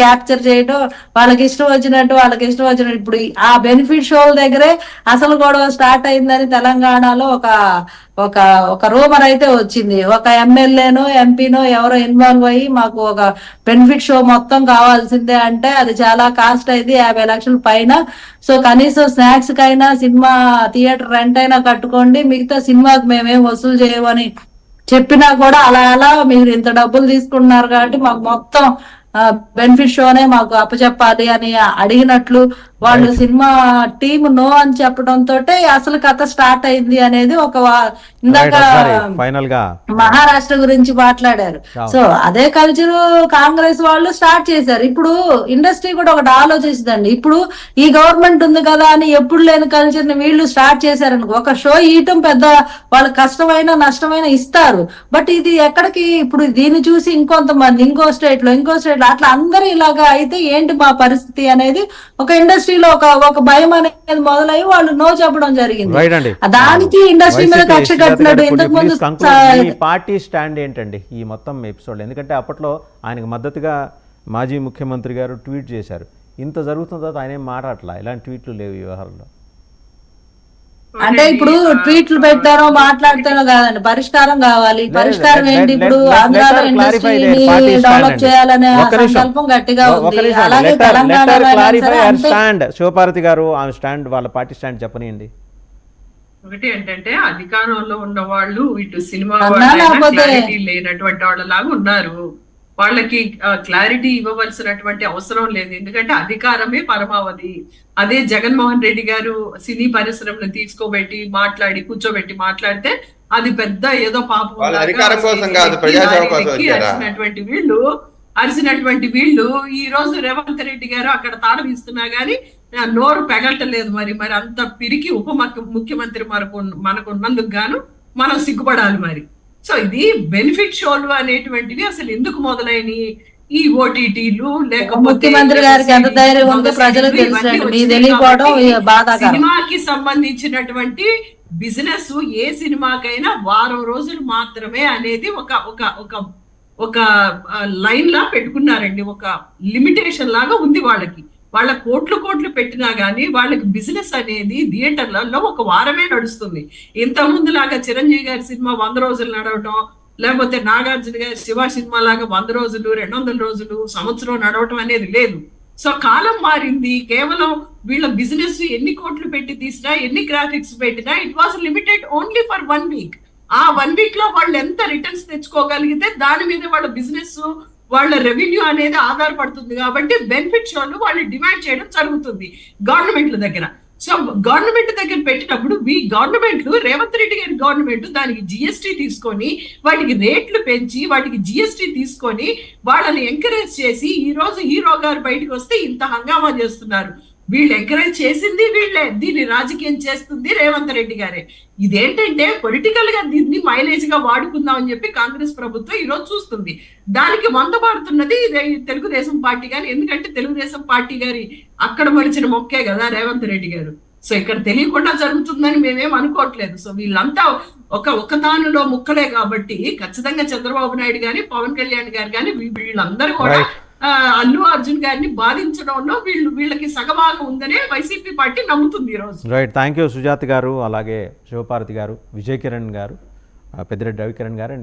Capture చేయడం, వాళ్ళకి ఇష్టం వచ్చినట్టు ఇప్పుడు ఆ బెనిఫిట్ షోల దగ్గరే అసలు గొడవ స్టార్ట్ అయిందని తెలంగాణలో ఒక ఒక ఒక రూమర్ అయితే వచ్చింది. ఒక ఎమ్మెల్యేనో ఎంపీనో ఎవరో ఇన్వాల్వ్ అయ్యి మాకు ఒక బెనిఫిట్ షో మొత్తం కావాల్సిందే అంటే అది చాలా కాస్ట్ అయింది, 50 లక్షల పైన. సో కనీసం స్నాక్స్ కైనా సినిమా థియేటర్ రెంట్ అయినా కట్టుకోండి, మిగతా సినిమాకి మేమేం వసూలు చేయమని చెప్పినా కూడా అలా మీరు ఇంత డబ్బులు తీసుకుంటున్నారు కాబట్టి మాకు మొత్తం బెనిఫిట్ షోనే మాకు అప్పచెప్పాలి అని అడిగినట్లు వాళ్ళు సినిమా టీమ్ నో అని చెప్పడంతో అసలు కథ స్టార్ట్ అయింది అనేది ఒక ఇందాక ఫైనల్ గా మహారాష్ట్ర గురించి మాట్లాడారు. సో అదే కల్చర్ కాంగ్రెస్ వాళ్ళు స్టార్ట్ చేశారు. ఇప్పుడు ఇండస్ట్రీ కూడా ఒకటి ఆలోచిస్తుందండి. ఇప్పుడు ఈ గవర్నమెంట్ ఉంది కదా అని ఎప్పుడు లేని కల్చర్ ని వీళ్ళు స్టార్ట్ చేశారనుకో, ఒక షో ఇయటం పెద్ద వాళ్ళకి కష్టమైన నష్టమైన ఇస్తారు. బట్ ఇది ఎక్కడికి ఇప్పుడు దీన్ని చూసి ఇంకొంతమంది ఇంకో స్టేట్ లో అట్లా అందరూ ఇలాగా అయితే ఏంటి మా పరిస్థితి అనేది ఒక ఇండస్ట్రీలో ఒక భయం అనేది మొదలయ్యి వాళ్ళు నో చెప్పడం జరిగింది. దానికి ఇండస్ట్రీ మీద కక్ష కట్టినట్టు ఇంతకు ముందు పార్టీ స్టాండ్ ఏంటండి ఈ మొత్తం ఎపిసోడ్? ఎందుకంటే అప్పట్లో ఆయనకు మద్దతుగా మాజీ ముఖ్యమంత్రి గారు ట్వీట్ చేశారు. ఇంత జరుగుతున్న తర్వాత ఆయన ఏం మాట్లాడలా, ఇలాంటి ట్వీట్లు లేవు ఈ వ్యవహారంలో. అంటే ఇప్పుడు ట్వీట్లు పెట్టారో మాట్లాడతారో కాదండి, పరిష్కారం కావాలి. పరిష్కారం ఏంటి? ఇప్పుడు ఆంధ్రాలో ఇండస్ట్రీని డెవలప్ చేయాలనే సంకల్పం గట్టిగా ఉంది. అలాగే తెలంగాణ శివపార్వతి గారు ఆమె స్టాండ్, వాళ్ళ పార్టీ స్టాండ్ చెప్పనియండి. ఒకటి ఏంటంటే అధికారంలో ఉన్న వాళ్ళు ఇటు సినిమా లేనటువంటి వాళ్ళలాగా ఉన్నారు. వాళ్ళకి క్లారిటీ ఇవ్వవలసినటువంటి అవసరం లేదు, ఎందుకంటే అధికారమే పరమావధి. అదే జగన్మోహన్ రెడ్డి గారు సినీ పరిశ్రమను తీసుకోబెట్టి కూర్చోబెట్టి మాట్లాడితే అది పెద్ద ఏదో పాపం అరిసినటువంటి వీళ్ళు ఈ రోజు రేవంత్ రెడ్డి గారు అక్కడ తాడమిస్తున్నా గానీ నోరు పెగలటలేదు. మరి అంత పిరికి ముఖ్యమంత్రి మనకు ఉన్నందుకు గాను మనం సిగ్గుపడాలి మరి. సో ఇది బెనిఫిట్ షోలు అనేటువంటివి అసలు ఎందుకు మొదలైనవి? ఈ ఓటీటీలు లేకపోతే సినిమాకి సంబంధించినటువంటి బిజినెస్ ఏ సినిమాకైనా వారం రోజులు మాత్రమే అనేది ఒక లైన్ లా పెట్టుకున్నారండి. ఒక లిమిటేషన్ లాగా ఉంది వాళ్ళకి. వాళ్ళ కోట్లు పెట్టినా గానీ వాళ్ళకి బిజినెస్ అనేది థియేటర్లలో ఒక వారమే నడుస్తుంది. ఇంత ముందు లాగా చిరంజీవి గారి సినిమా 100 రోజులు నడవటం, లేకపోతే నాగార్జున గారి శివ సినిమా లాగా 100 రోజులు 200 రోజులు సంవత్సరం నడవటం అనేది లేదు. సో కాలం మారింది. కేవలం వీళ్ళ బిజినెస్ ఎన్ని కోట్లు పెట్టి తీసినా, ఎన్ని గ్రాఫిక్స్ పెట్టినా it was limited only for 1 week. ఆ 1 వీక్ లో వాళ్ళు ఎంత రిటర్న్స్ తెచ్చుకోగలిగితే దాని మీద వాళ్ళ బిజినెస్, వాళ్ళ రెవెన్యూ అనేది ఆధారపడుతుంది. కాబట్టి బెనిఫిట్ షోలు వాళ్ళు డిమాండ్ చేయడం జరుగుతుంది గవర్నమెంట్ల దగ్గర. సో గవర్నమెంట్ దగ్గర పెట్టినప్పుడు గవర్నమెంట్లు, రేవంత్ రెడ్డి గారి గవర్నమెంట్ దానికి జిఎస్టీ తీసుకొని, వాటికి రేట్లు పెంచి, వాటికి జిఎస్టీ తీసుకొని వాళ్ళని ఎంకరేజ్ చేసి ఈ రోజు హీరో గారు బయటకు వస్తే ఇంత హంగామా చేస్తున్నారు. వీళ్ళు ఎంకరేజ్ చేసింది వీళ్ళే, దీన్ని రాజకీయం చేస్తుంది రేవంత్ రెడ్డి గారే. ఇదేంటంటే పొలిటికల్ గా దీన్ని మైలేజ్ గా వాడుకుందాం అని చెప్పి కాంగ్రెస్ ప్రభుత్వం ఈ రోజు చూస్తుంది. దానికి వందబారుతున్నది తెలుగుదేశం పార్టీ గారి. ఎందుకంటే తెలుగుదేశం పార్టీ గారి అక్కడ మలిచిన మొక్కే కదా రేవంత్ రెడ్డి గారు. సో ఇక్కడ తెలియకుండా జరుగుతుందని మేమేం అనుకోవట్లేదు. సో వీళ్ళంతా ఒకతానులో ముక్కలే కాబట్టి ఖచ్చితంగా చంద్రబాబు నాయుడు గాని, పవన్ కళ్యాణ్ గారు గాని వీళ్ళందరూ కూడా అల్లు అర్జున్ గారిని బాధించడంలో వీళ్ళకి సగభాగం ఉందనే వైసీపీ పార్టీ నమ్ముతుంది ఈ రోజు. రైట్, థ్యాంక్ యూ సుజాత గారు, అలాగే శివపార్వతి గారు, విజయ్ కిరణ్ గారు, పెద్దిరెడ్డి రవికిరణ్ గారు.